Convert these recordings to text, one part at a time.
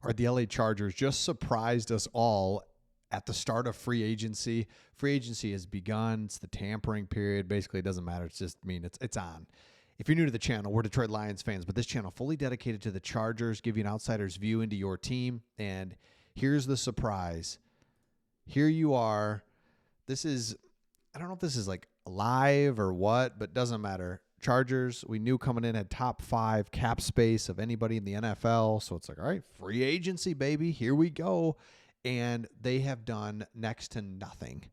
or the LA Chargers just surprised us all at the start of free agency. Free agency has begun. It's the tampering period. Basically, it doesn't matter. It's just, it's on. If you're new to the channel, we're Detroit Lions fans, but this channel fully dedicated to the Chargers, give you an outsider's view into your team. And here's the surprise. Here you are. This is, I don't know if this is like live or what, but doesn't matter. Chargers, we knew coming in, had top 5 cap space of anybody in the NFL. So it's like, all right, free agency, baby. Here we go. And they have done next to nothing.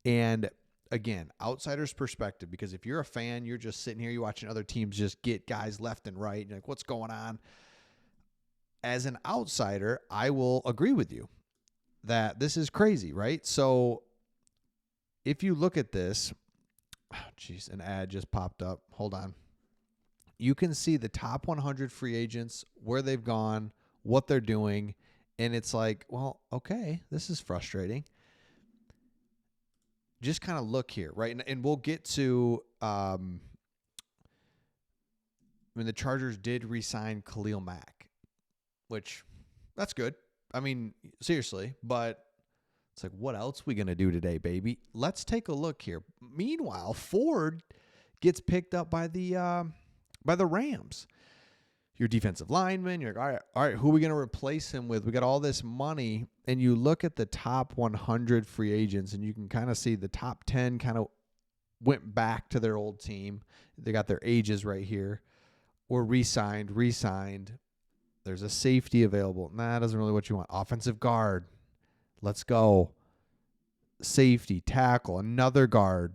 And again, outsider's perspective, because if you're a fan, you're just sitting here, you're watching other teams just get guys left and right. You're like, what's going on? As an outsider, I will agree with you that this is crazy, right? So if you look at this, an ad just popped up. Hold on. You can see the top 100 free agents, where they've gone, what they're doing. And it's like, well, okay, this is frustrating. Just kind of look here, right? And we'll get to, the Chargers did re-sign Khalil Mack, which that's good. I mean, seriously, but it's like, what else we going to do today, baby? Let's take a look here. Meanwhile, Ford gets picked up by the Rams. Your defensive lineman, you're like, all right, who are we going to replace him with? We got all this money, and you look at the top 100 free agents, and you can kind of see the top 10 kind of went back to their old team. They got their ages right here. Or re-signed. There's a safety available. Nah, that's really what you want. Offensive guard. Let's go. Safety, tackle, another guard.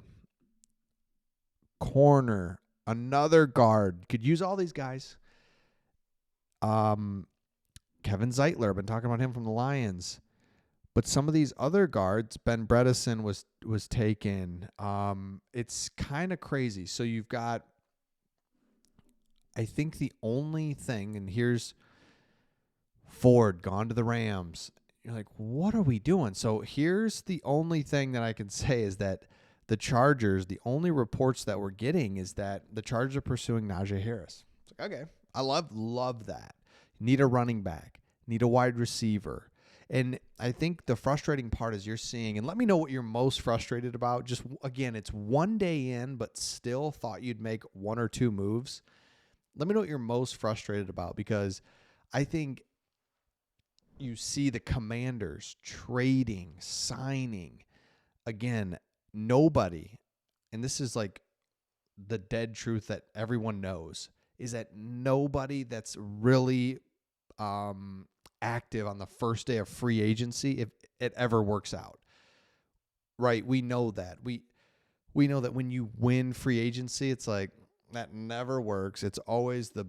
Corner, another guard. Could use all these guys. Kevin Zeitler, I've been talking about him from the Lions. But some of these other guards, Ben Bredesen was taken. It's kind of crazy. So you've got, I think the only thing, and here's Ford gone to the Rams. You're like, what are we doing? So here's the only thing that I can say is that the Chargers, the only reports that we're getting is that the Chargers are pursuing Najee Harris. It's like, okay, I love that. Need a running back, need a wide receiver. And I think the frustrating part is you're seeing, and let me know what you're most frustrated about. Just, again, it's one day in, but still thought you'd make 1 or 2 moves. Let me know what you're most frustrated about, because I think you see the Commanders trading, signing. Again, nobody, and this is like the dead truth that everyone knows, is that nobody that's really active on the first day of free agency, if it ever works out. Right? We know that. We know that when you win free agency, it's like that never works. It's always the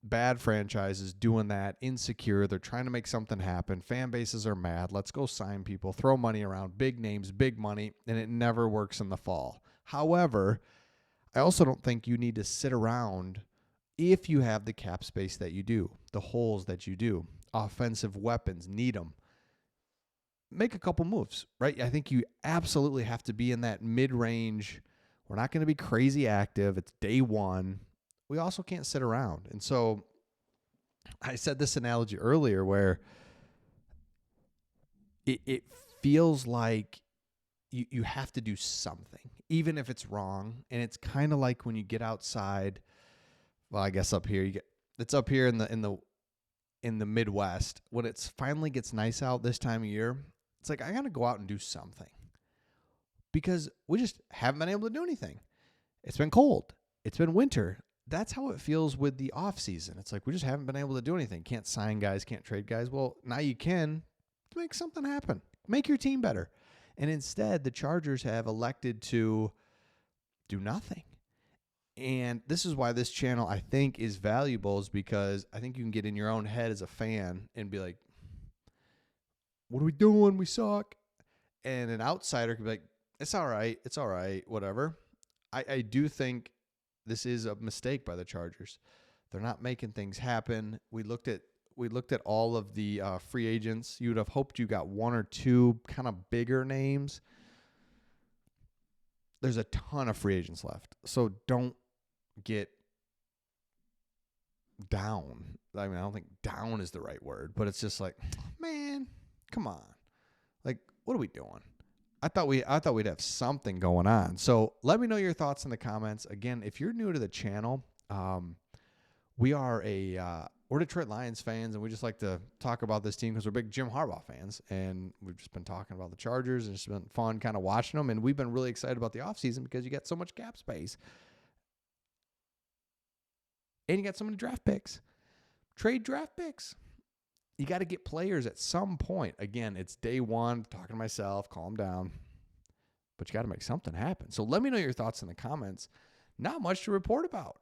bad franchises doing that, insecure. They're trying to make something happen. Fan bases are mad. Let's go sign people, throw money around, big names, big money, and it never works in the fall. However, I also don't think you need to sit around if you have the cap space that you do, the holes that you do, offensive weapons, need them. Make a couple moves, right? I think you absolutely have to be in that mid-range. We're not going to be crazy active. It's day one. We also can't sit around. And so I said this analogy earlier where it feels like you have to do something, even if it's wrong. And it's kind of like when you get outside. Well, I guess up here it's up here in the Midwest when it finally gets nice out this time of year. It's like I got to go out and do something because we just haven't been able to do anything. It's been cold. It's been winter. That's how it feels with the offseason. It's like we just haven't been able to do anything. Can't sign guys, can't trade guys. Well, now you can make something happen. Make your team better. And instead, the Chargers have elected to do nothing. And this is why this channel, I think, is valuable, is because I think you can get in your own head as a fan and be like, what are we doing? We suck. And an outsider could be like, it's all right, whatever. I do think this is a mistake by the Chargers. They're not making things happen. We looked at all of the free agents. You would have hoped you got 1 or 2 kind of bigger names. There's a ton of free agents left. So don't get down. I mean, I don't think down is the right word, but it's just like, man, come on. Like, what are we doing? I thought we'd have something going on. So let me know your thoughts in the comments. Again, if you're new to the channel, we're Detroit Lions fans, and we just like to talk about this team because we're big Jim Harbaugh fans, and we've just been talking about the Chargers, and it's been fun kind of watching them, and we've been really excited about the offseason because you got so much cap space, and you got so many draft picks. Trade draft picks. You got to get players at some point. Again, it's day one, talking to myself, calm down, but you got to make something happen. So let me know your thoughts in the comments. Not much to report about.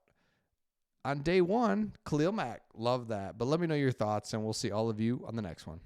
On day one, Khalil Mack, love that. But let me know your thoughts, and we'll see all of you on the next one.